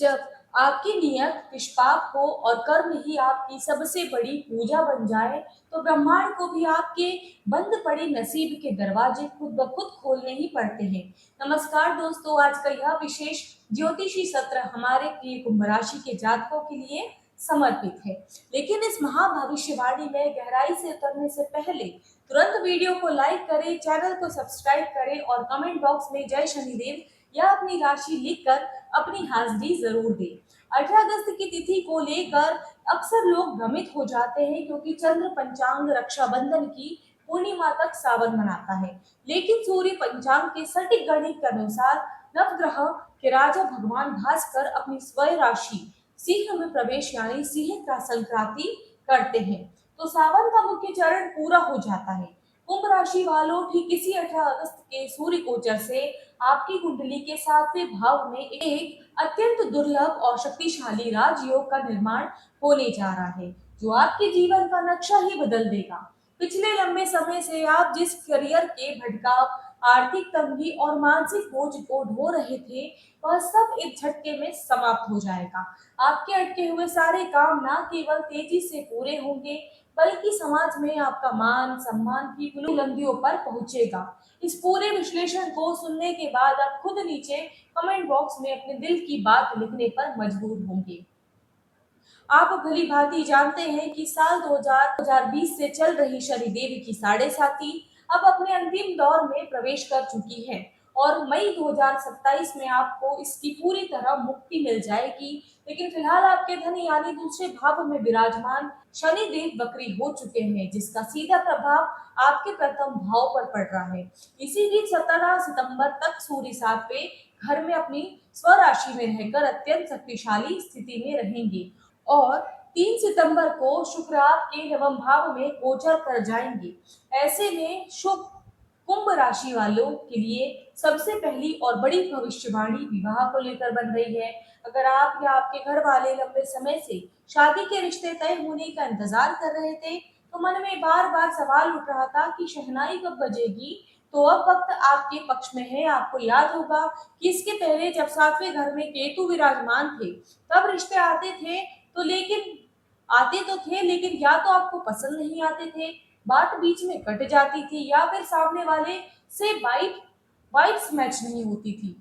जब आपकी नियत निष्पाप हो और कर्म ही आपकी सबसे बड़ी पूजा बन जाए, तो ब्रह्मांड को भी आपके बंद पड़े नसीब के दरवाजे खुद ब खुद खोलने ही पड़ते हैं। नमस्कार दोस्तों, आज का यह विशेष ज्योतिषी सत्र हमारे प्रिय कुंभ राशि के जातकों के लिए समर्पित है। लेकिन इस महाभविष्यवाणी में गहराई से उतरने से पहले तुरंत वीडियो को लाइक करें, चैनल को सब्सक्राइब करें और कमेंट बॉक्स में जय शनिदेव या अपनी राशि लिखकर अपनी हाजिरी जरूर दें। 18 अगस्त की तिथि को लेकर अक्सर लोग भ्रमित हो जाते हैं, क्योंकि चंद्र पंचांग रक्षाबंधन की पूर्णिमा तक सावन मनाता है। लेकिन सूर्य पंचांग के सटीक गणित के अनुसार नवग्रह के राजा भगवान भास्कर अपनी स्वयं राशि सिंह में प्रवेश यानी सिंह का संक्रांति करते हैं, तो सावन का मुख्य चरण पूरा हो जाता है। कुंभ राशि वालों, ठीक इसी 18 अगस्त के सूर्य गोचर से आपकी कुंडली के 7वें भाव में एक अत्यंत दुर्लभ और शक्तिशाली राजयोग का निर्माण होने जा रहा है, जो आपके जीवन का नक्शा ही बदल देगा। पिछले लंबे समय से आप जिस करियर के भटकाव, आर्थिक तंगी और मानसिक बोझ को ढो रहे थे, वह सब एक झटके में समाप्त हो जाएगा। आपके अटके हुए सारे काम न केवल तेजी से पूरे होंगे, बल्कि समाज में आपका मान सम्मान की बुलंदियों पर पहुंचेगा। इस पूरे विश्लेषण को सुनने के बाद आप खुद नीचे कमेंट बॉक्स में अपने दिल की बात लिखने पर मजबूर होंगे। आप भली भांति जानते हैं कि साल 2020 से चल रही शनिदेव की साढ़े साती अब अपने अंतिम दौर में प्रवेश कर चुकी है और मई 2027 में आपको इसकी पूरी तरह मुक्ति मिल जाएगी। लेकिन फिलहाल आपके धन यानी दूसरे भाव में विराजमान शनिदेव वक्री हो चुके हैं, जिसका सीधा प्रभाव आपके प्रथम भाव पर पड़ रहा है। इसी बीच 17 सितंबर तक सूर्य 7वें घर में अपनी स्वराशि में रहकर अत्यंत शक्तिशाली स्थिति में रहेंगे और 3 सितंबर को शुक्र आपके नवम भाव में गोचर कर जाएंगे। ऐसे में शुभ कुंभ राशि वालों के लिए सबसे पहली और बड़ी भविष्यवाणी विवाह को लेकर बन रही है। अगर आप या आपके घर वाले लंबे समय से शादी के रिश्ते तय होने का इंतजार कर रहे थे, तो मन में बार बार सवाल उठ रहा था कि शहनाई कब बजेगी, तो अब वक्त आपके पक्ष में है। आपको याद होगा कि इसके पहले जब 7वें घर में केतु विराजमान थे, तब रिश्ते आते थे, तो लेकिन आते तो थे, लेकिन या तो आपको पसंद नहीं आते थे, बात बीच में कट जाती थी, या फिर सामने वाले से वाइब्स मैच नहीं होती थी।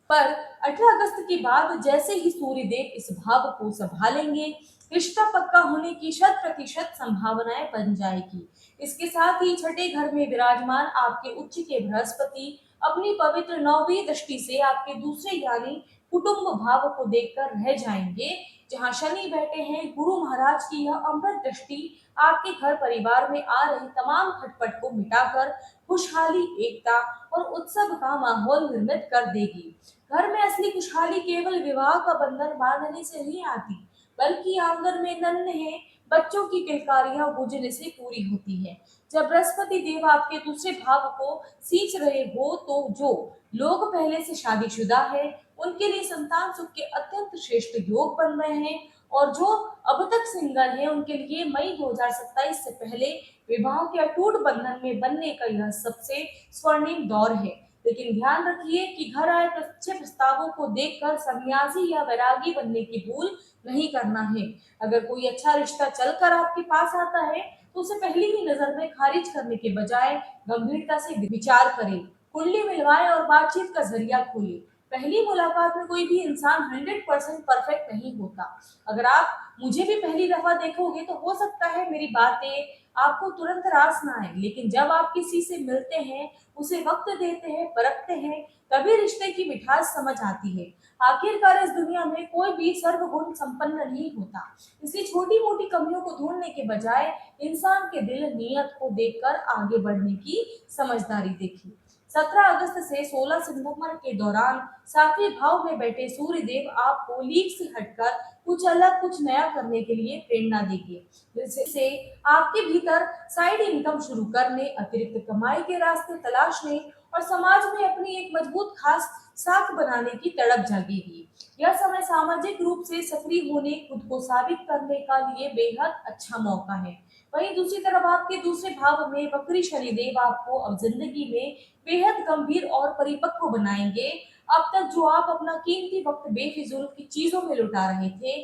पर 18 अगस्त के बाद जैसे ही सूर्य देव इस भाव को संभालेंगे, रिश्ता पक्का होने की 100% संभावनाएं बन जाएगी। इसके साथ ही छठे घर में विराजमान आपके उच्च के बृहस्पति अपनी पवित्र 9वीं दृष्टि से आपके दूसरे यानी कुटुंब भाव को देखकर रह जाएंगे। जहां शनि बैठे हैं, गुरु महाराज की यह अमृत दृष्टि आपके घर परिवार में आ रही तमाम खटपट को मिटाकर खुशहाली, एकता और उत्सव का माहौल निर्मित कर देगी। घर में असली खुशहाली केवल विवाह का बंधन बांधने से नहीं आती, बल्कि आंगन में नन्हे बच्चों की किलकारियां गूंजने से पूरी होती है। जब बृहस्पति देव आपके दूसरे भाव को सींच रहे हो, तो जो लोग पहले से शादीशुदा है, उनके लिए संतान सुख के अत्यंत श्रेष्ठ योग बन रहे हैं, और जो अब तक सिंगल है, उनके लिए मई 2027 से पहले विवाह के अटूट बंधन में बनने का यह सबसे स्वर्णिम दौर है। लेकिन ध्यान रखिए कि घर आए अच्छे प्रस्तावों को देखकर सन्यासी या वैरागी बनने की भूल नहीं करना है। अगर कोई अच्छा रिश्ता चलकर आपके पास आता है, तो उसे पहली ही नजर में खारिज करने के बजाय गंभीरता से विचार करें, कुंडली मिलवाएं और बातचीत का जरिया खोलें। पहली मुलाकात में कोई भी इंसान 100% परफेक्ट नहीं होता। अगर आप मुझे भी पहली दफा देखोगे, तो हो सकता है मेरी बातें आपको तुरंत रास ना आए, लेकिन जब आप किसी से मिलते हैं, उसे वक्त देते हैं, परखते हैं, तभी रिश्ते की मिठास समझ आती है। आखिरकार इस दुनिया में कोई भी सर्वगुण संपन्न नहीं होता, इसलिए छोटी मोटी कमियों को ढूंढने के बजाय इंसान के दिल नियत को देखकर आगे बढ़ने की समझदारी देखिए। 17 अगस्त से 16 सितंबर के दौरान 7वें भाव में बैठे सूर्य देव आपको लीक से हटकर कुछ अलग, कुछ नया करने के लिए प्रेरणा देंगे, जिससे आपके भीतर साइड इनकम शुरू करने, अतिरिक्त कमाई के रास्ते तलाशने और समाज में अपनी एक मजबूत खास साख बनाने की तड़प जागेगी। यह समय सामाजिक रूप से सक्रिय होने, खुद को साबित करने का लिए बेहद अच्छा मौका है। वहीं दूसरी तरफ आपके दूसरे भाव में वक्री शनिदेव आपको अब जिंदगी में बेहद गंभीर और परिपक्व बनाएंगे। अब तक जो आप अपना कीमती वक्त बेफिजूल की चीजों में लुटा रहे थे,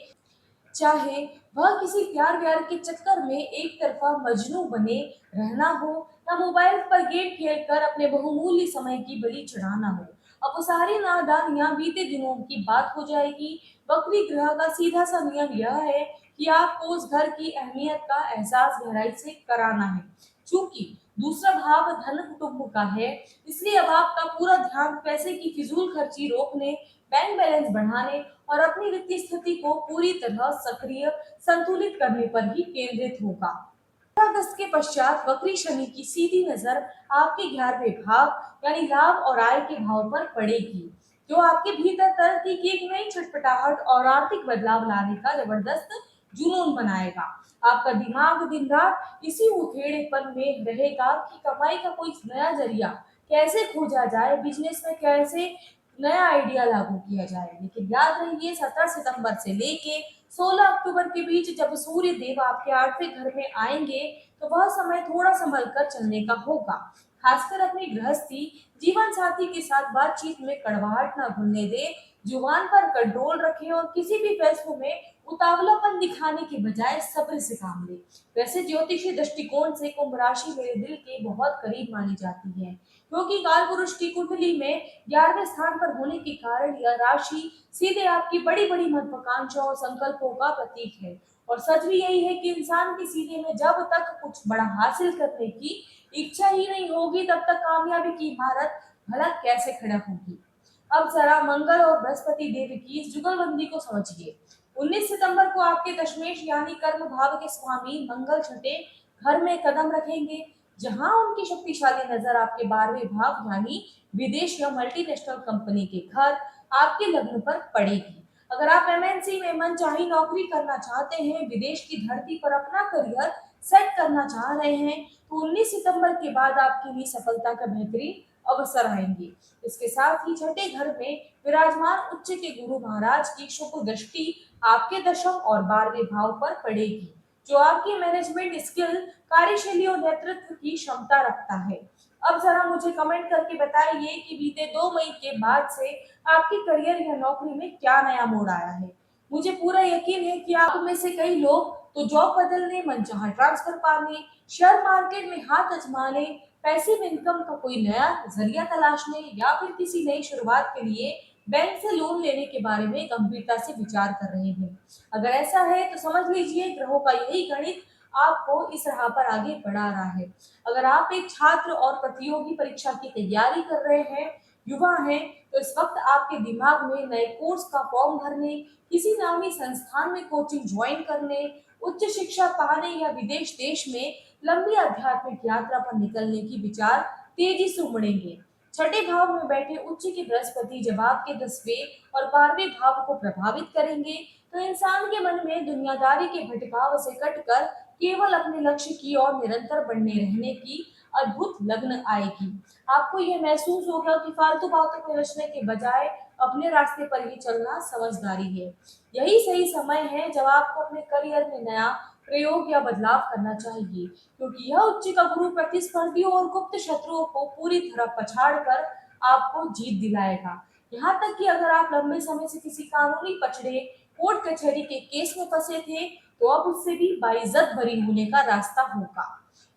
चाहे वह किसी प्यार व्यार के चक्कर में एक तरफा मजनू बने रहना हो, या मोबाइल पर गेम खेलकर अपने बहुमूल्य समय की बलि चढ़ाना हो, अब वो सारी नादानियां बीते दिनों की बात हो जाएगी। वक्री ग्रह का सीधा सा नियम यह है कि आपको उस घर की अहमियत का एहसास गहराई से कराना है। चूंकि दूसरा भाव धन कुटुंब का है, इसलिए अब आपका पूरा ध्यान पैसे की फिजूल खर्ची रोकने, बैंक बैलेंस बढ़ाने और अपनी वित्तीय स्थिति को पूरी तरह सक्रिय संतुलित करने पर ही केंद्रित होगा। 15 अगस्त के पश्चात वक्री शनि की सीधी नजर आपके 11वें भाव यानी लाभ और आय के भाव पर पड़ेगी, जो आपके भीतर तरक्की की एक नई छटपटाहट और आर्थिक बदलाव लाने का जबरदस्त जुनून बनाएगा। आपका दिमाग दिन रात इसी उधेड़ेपन में रहेगा कि कमाई का कोई नया जरिया कैसे खोजा जाए, बिजनेस में कैसे नया आइडिया लागू किया जाए। लेकिन याद रखिए, 17 सितंबर से लेके 16 अक्टूबर के बीच जब सूर्य देव आपके 8वें घर में आएंगे, तो वह समय थोड़ा संभल कर चलने का होगा। खासकर अपनी गृहस्थी जीवन साथी के साथ बातचीत में कड़वाहट न भूलने दे, जुबान पर कंट्रोल रखें और किसी भी फैसलों में उतावलापन दिखाने के बजाय सब्र से काम ले। वैसे ज्योतिषी दृष्टिकोण से कुंभ राशि मेरे दिल के बहुत करीब मानी जाती है, क्योंकि काल पुरुष की कुंडली में 11वें स्थान पर होने के कारण यह राशि सीधे आपकी बड़ी बड़ी महत्वाकांक्षाओं और संकल्पों का प्रतीक है। और सच भी यही है कि इंसान के सीने में जब तक कुछ बड़ा हासिल करने की इच्छा ही नहीं होगी, तब तक कामयाबी की इमारत भला कैसे खड़ा होगी। अब जरा मंगल और बृहस्पति देव की इस जुगलबंदी को समझिए। 19 सितंबर को आपके दशमेश यानी कर्म भाव के स्वामी मंगल छठे घर में कदम रखेंगे, जहां उनकी शक्तिशाली नजर आपके 12वें भाव यानी विदेश या मल्टीनेशनल कंपनी के घर आपके लग्न पर पड़ेगी। अगर आप एमएनसी में मनचाही नौकरी करना चाहते हैं, विदेश की धरती पर अपना करियर सेट करना चाह रहे हैं, तो 19 सितंबर के बाद आपके लिए सफलता का बेहतरीन अवसर आएंगे। इसके साथ ही छठे घर में विराजमान उच्च के गुरु महाराज की शुभ दृष्टि आपके दशम और 12वें भाव पर पड़ेगी, जो आपकी मैनेजमेंट स्किल, कार्यशैली और नेतृत्व की क्षमता रखता है। अब जरा मुझे कमेंट करके बताइए कि बीते 2 मई के बाद से आपके करियर या नौकरी में क्या नया मोड़ आया है। मुझे पूरा यकीन है कि आप में से कई लोग तो जॉब बदलने, मनचाहा ट्रांसफर पाने, शेयर मार्केट में हाथ आजमाने, पैसिव इनकम का कोई नया जरिया तलाशने या फिर किसी नई शुरुआत के लिए बैंक से लोन लेने के बारे में गंभीरता से विचार कर रहे हैं। अगर ऐसा है तो समझ लीजिए ग्रहों का यही गणित आपको इस राह पर आगे बढ़ा रहा है। अगर आप एक छात्र और प्रतियोगी परीक्षा की तैयारी कर रहे हैं, युवा हैं, तो इस वक्त आपके दिमाग में नए कोर्स का फॉर्म भरने, किसी नामी संस्थान में कोचिंग ज्वाइन करने, उच्च शिक्षा पाने या विदेश देश में लंबी आध्यात्मिक यात्रा पर निकलने की विचार तेजी से उमड़ेंगे। छठे भाव में बैठे उच्च के बृहस्पति जब आपके 10वें और 12वें भाव को प्रभावित करेंगे, तो इंसान के मन में दुनियादारी के भटकाव से कटकर केवल अपने लक्ष्य की ओर निरंतर बढ़ने रहने की अद्भुत लगन आएगी। आपको यह महसूस होगा कि फालतू बातों में उलझने के बजाय अपने रास्ते पर ही चलना समझदारी है। यही सही समय है जब आपको अपने करियर में नया प्रयोग या बदलाव करना चाहिए, क्योंकि यह उच्च का गुरु प्रतिस्पर्धियों और गुप्त शत्रुओं को पूरी तरह पछाड़ कर आपको जीत दिलाएगा। यहाँ तक कि अगर आप लंबे समय से किसी कानूनी पचड़े, कोर्ट कचहरी के केस में फंसे थे, तो अब उससे भी बाइज्जत बरी होने का रास्ता होगा।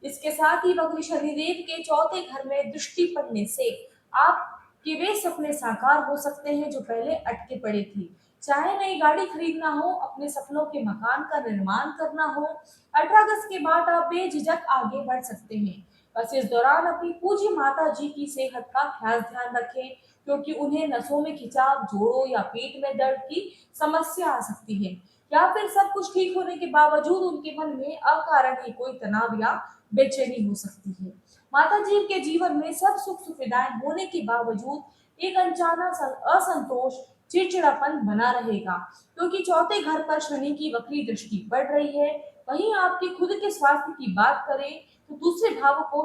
इसके साथ ही वक्र शनिदेव के चौथे घर में दृष्टि पड़ने से आपके वे सपने साकार हो सकते हैं जो पहले अटके पड़े थे। चाहे नई गाड़ी खरीदना हो, अपने सपनों के मकान का निर्माण करना हो, 18 अगस्त के बाद आप बेझिझक आगे बढ़ सकते हैं। बस इस दौरान अपनी पूज्य माता जी की सेहत का खास ध्यान रखें, क्योंकि उन्हें नसों में खिंचाव, जोड़ों या पेट में दर्द की समस्या आ सकती है, या फिर सब कुछ ठीक होने के बावजूद उनके मन में अकारण ही कोई तनाव या बेचैनी हो सकती है। माता जी के जीवन में सब सुख सुविधाएं होने के बावजूद एक अनजाना असंतोष, चिड़चिड़ापन बना रहेगा, क्योंकि चौथे घर पर शनि की वक्री दृष्टि पड़ रही है। वहीं आपके खुद के स्वास्थ्य की बात करें, तो दूसरे भाव को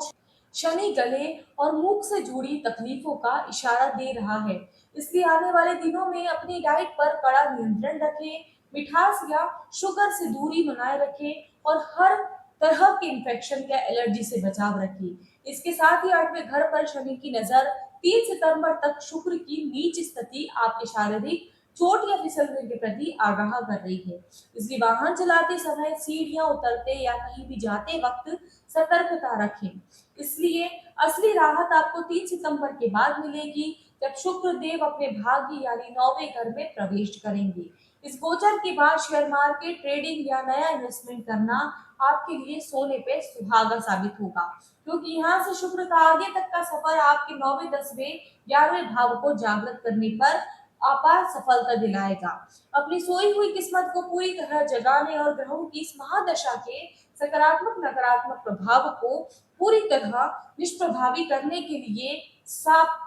शनि गले और मुख से जुड़ी तकलीफों का इशारा दे रहा है, इसलिए आने वाले दिनों में अपनी डाइट पर कड़ा नियंत्रण रखें, मिठास या शुगर से दूरी बनाए रखें और हर तरह के इन्फेक्शन या एलर्जी से बचाव रखें। इसके साथ ही 8वें घर पर शनि की नजर 3 सितंबर तक शुक्र की नीच स्थिति आपके शारीरिक चोट या फिसलने के प्रति आगाह कर रही है। इसलिए वाहन चलाते समय सीढ़ियां उतरते या कहीं भी जाते वक्त सतर्कता रखें। इसलिए असली राहत आपको 3 सितंबर के बाद मिलेगी, जब शुक्र देव अपने भाग्य यानी 9वें घर में प्रवेश करेंगे। इस गोचर के बाद शेयर मार्केट, ट्रेडिंग या नया इन्वेस्टमेंट करना आपके लिए सोने पे सुहागा साबित होगा, क्योंकि यहाँ से शुक्र का आगे तक का सफर आपके 9वें, 10वें, 11वें भाव को जागृत करने पर अपार सफलता दिलाएगा। अपनी सोई हुई किस्मत को पूरी तरह जगाने और ग्रहों की इस महादशा के सकारात्मक नकारात्मक प्रभाव को पूरी तरह निष्प्रभावी करने के लिए साप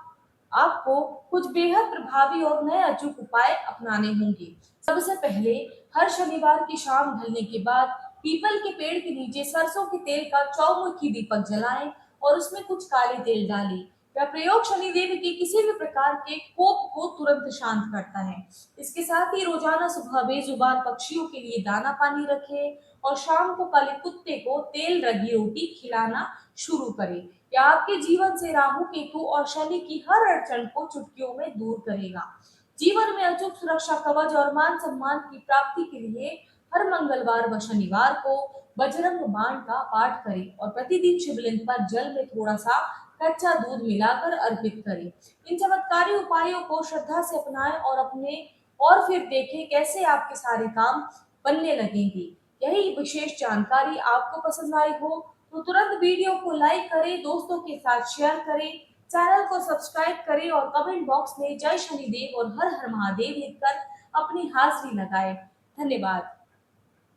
आपको कुछ बेहद प्रभावी और नए अचूक उपाय अपनाने होंगे। सबसे पहले हर शनिवार की शाम ढलने के बाद पीपल के पेड़ के नीचे सरसों के तेल का चौमुखी दीपक जलाएं और उसमें कुछ काले तेल डालें। यह प्रयोग शनिदेव के किसी भी प्रकार के कोप को तुरंत शांत करता है। इसके साथ ही रोजाना सुबह बेजुबान पक्षियों के लिए दाना पानी रखें और शाम को काले कुत्ते को तेल रगी रोटी खिलाना शुरू करें। यह आपके जीवन से राहु, केतु और शनि की हर अड़चन को चुटकियों में दूर करेगा। जीवन में अचूक सुरक्षा कवच और मान सम्मान की प्राप्ति के लिए हर मंगलवार व शनिवार को बजरंग बाण का पाठ करें और प्रतिदिन शिवलिंग पर जल में थोड़ा सा कच्चा दूध मिलाकर अर्पित करें। इन चमत्कारी उपायों को श्रद्धा से अपनाएं और फिर देखें कैसे आपके सारे काम बनने लगेंगे। यही विशेष जानकारी आपको पसंद आई हो तो तुरंत वीडियो को लाइक करें, दोस्तों के साथ शेयर करें, चैनल को सब्सक्राइब करें और कमेंट बॉक्स में जय शनिदेव और हर हर महादेव लिखकर अपनी हाजिरी लगाएं। धन्यवाद।